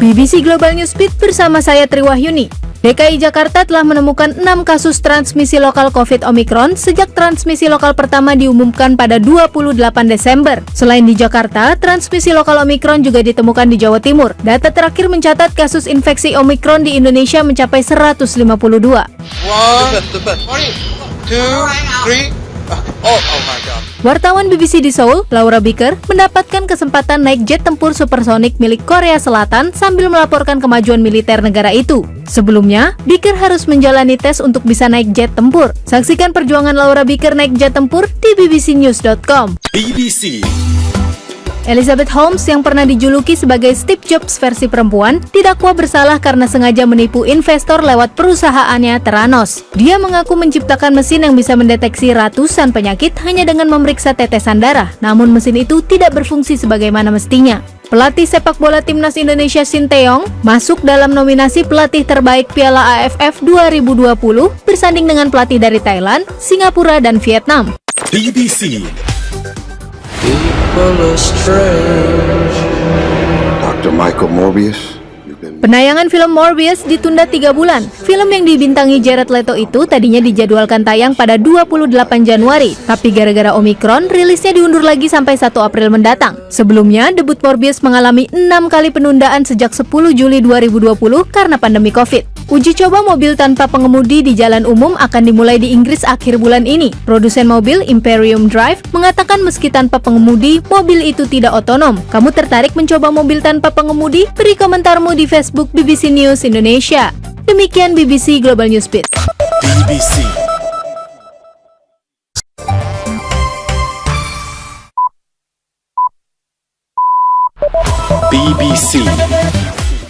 BBC Global Newsbeat bersama saya Triwahyuni. DKI Jakarta telah menemukan 6 kasus transmisi lokal COVID Omicron sejak transmisi lokal pertama diumumkan pada 28 Desember. Selain di Jakarta, transmisi lokal Omicron juga ditemukan di Jawa Timur. Data terakhir mencatat kasus infeksi Omicron di Indonesia mencapai 152. 1, 2, 3. Oh my God. Wartawan BBC di Seoul, Laura Bicker, mendapatkan kesempatan naik jet tempur supersonik milik Korea Selatan sambil melaporkan kemajuan militer negara itu. Sebelumnya, Bicker harus menjalani tes untuk bisa naik jet tempur. Saksikan perjuangan Laura Bicker naik jet tempur di bbcnews.com. Elizabeth Holmes yang pernah dijuluki sebagai Steve Jobs versi perempuan didakwa bersalah karena sengaja menipu investor lewat perusahaannya Theranos. Dia mengaku menciptakan mesin yang bisa mendeteksi ratusan penyakit hanya dengan memeriksa tetesan darah, namun mesin itu tidak berfungsi sebagaimana mestinya. Pelatih sepak bola timnas Indonesia Shin Tae-yong masuk dalam nominasi pelatih terbaik Piala AFF 2020 bersanding dengan pelatih dari Thailand, Singapura, dan Vietnam. Dr. Michael Morbius. Penayangan film Morbius ditunda 3 bulan. Film yang dibintangi Jared Leto itu tadinya dijadwalkan tayang pada 28 Januari, tapi gara-gara Omicron, rilisnya diundur lagi sampai 1 April mendatang. Sebelumnya, debut Morbius mengalami 6 kali penundaan sejak 10 Juli 2020 karena pandemi COVID. Uji coba mobil tanpa pengemudi di jalan umum akan dimulai di Inggris akhir bulan ini. Produsen mobil Imperium Drive mengatakan meski tanpa pengemudi, mobil itu tidak otonom. Kamu tertarik mencoba mobil tanpa pengemudi? Beri komentarmu di Facebook BBC News Indonesia. Demikian BBC Global Newsbeat.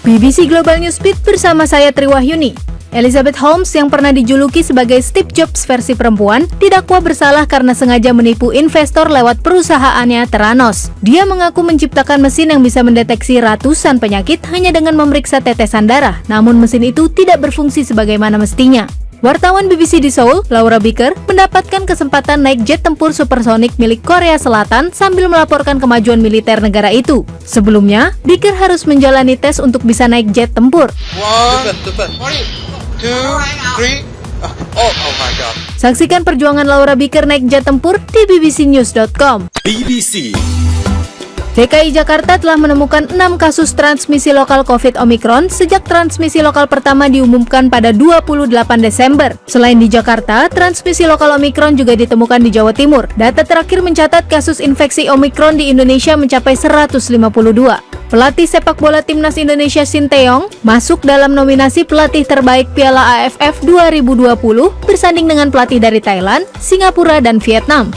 BBC Global Newsbeat bersama saya Triwahyuni. Elizabeth Holmes yang pernah dijuluki sebagai Steve Jobs versi perempuan didakwa bersalah karena sengaja menipu investor lewat perusahaannya Theranos. Dia mengaku menciptakan mesin yang bisa mendeteksi ratusan penyakit hanya dengan memeriksa tetesan darah, namun mesin itu tidak berfungsi sebagaimana mestinya. Wartawan BBC di Seoul, Laura Bicker, mendapatkan kesempatan naik jet tempur supersonik milik Korea Selatan sambil melaporkan kemajuan militer negara itu. Sebelumnya, Bicker harus menjalani tes untuk bisa naik jet tempur. 1, 2, 3. Oh my God. Saksikan perjuangan Laura Bicker naik jet tempur di bbcnews.com. DKI Jakarta telah menemukan 6 kasus transmisi lokal COVID Omicron sejak transmisi lokal pertama diumumkan pada 28 Desember. Selain di Jakarta, transmisi lokal Omicron juga ditemukan di Jawa Timur. Data terakhir mencatat kasus infeksi Omicron di Indonesia mencapai 152. Pelatih sepak bola timnas Indonesia Shin Tae-yong masuk dalam nominasi pelatih terbaik Piala AFF 2020 bersanding dengan pelatih dari Thailand, Singapura, dan Vietnam.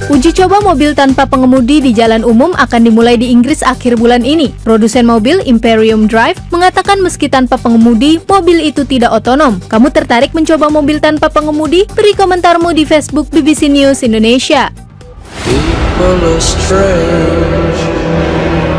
Uji coba mobil tanpa pengemudi di jalan umum akan dimulai di Inggris akhir bulan ini. Produsen mobil Imperium Drive mengatakan meski tanpa pengemudi, mobil itu tidak otonom. Kamu tertarik mencoba mobil tanpa pengemudi? Beri komentarmu di Facebook BBC News Indonesia.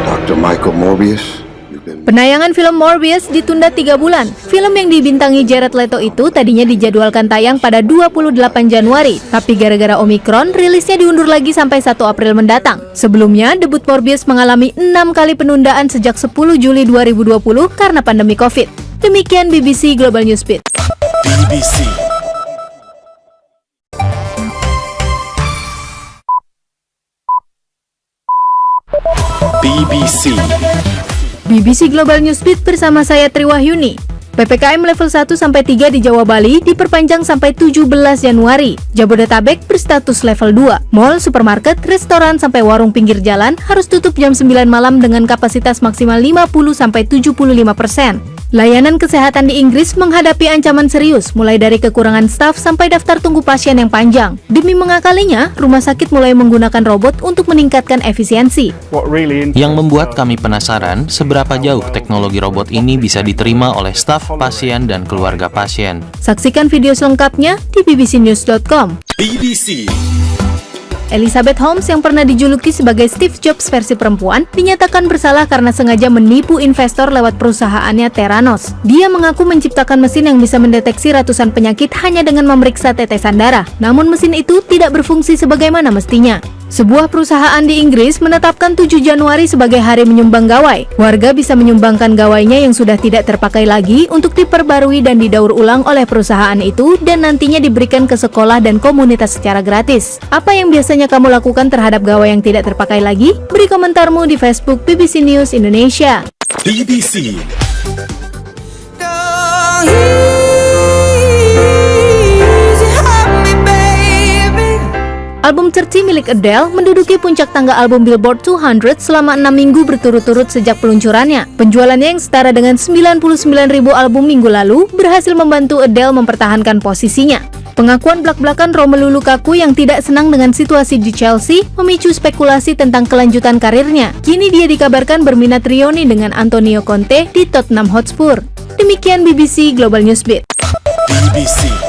Dr. Michael Morbius. Penayangan film Morbius ditunda 3 bulan. Film yang dibintangi Jared Leto itu tadinya dijadwalkan tayang pada 28 Januari, tapi gara-gara Omicron, rilisnya diundur lagi sampai 1 April mendatang. Sebelumnya, debut Morbius mengalami 6 kali penundaan sejak 10 Juli 2020 karena pandemi COVID. Demikian BBC Global Newsbeat. BBC Global Newsbeat bersama saya Triwahyuni. PPKM level 1-3 di Jawa Bali diperpanjang sampai 17 Januari. Jabodetabek berstatus level 2. Mall, supermarket, restoran, sampai warung pinggir jalan harus tutup jam 9 malam dengan kapasitas maksimal 50-75%. Layanan kesehatan di Inggris menghadapi ancaman serius, mulai dari kekurangan staf sampai daftar tunggu pasien yang panjang. Demi mengakalinya, rumah sakit mulai menggunakan robot untuk meningkatkan efisiensi. Yang membuat kami penasaran, seberapa jauh teknologi robot ini bisa diterima oleh staf, pasien, dan keluarga pasien. Saksikan video selengkapnya di bbcnews.com. Elizabeth Holmes yang pernah dijuluki sebagai Steve Jobs versi perempuan dinyatakan bersalah karena sengaja menipu investor lewat perusahaannya Theranos. Dia mengaku menciptakan mesin yang bisa mendeteksi ratusan penyakit hanya dengan memeriksa tetesan darah. Namun mesin itu tidak berfungsi sebagaimana mestinya. Sebuah perusahaan di Inggris menetapkan 7 Januari sebagai hari menyumbang gawai. Warga bisa menyumbangkan gawainya yang sudah tidak terpakai lagi untuk diperbarui dan didaur ulang oleh perusahaan itu dan nantinya diberikan ke sekolah dan komunitas secara gratis. Apa yang biasanya kamu lakukan terhadap gawai yang tidak terpakai lagi? Beri komentarmu di Facebook BBC News Indonesia. BBC. Album Thirsty milik Adele menduduki puncak tangga album Billboard 200 selama 6 minggu berturut-turut sejak peluncurannya. Penjualannya yang setara dengan 99.000 album minggu lalu berhasil membantu Adele mempertahankan posisinya. Pengakuan blak-blakan Romelu Lukaku yang tidak senang dengan situasi di Chelsea memicu spekulasi tentang kelanjutan karirnya. Kini dia dikabarkan berminat reuni dengan Antonio Conte di Tottenham Hotspur. Demikian BBC Global Newsbeat. BBC.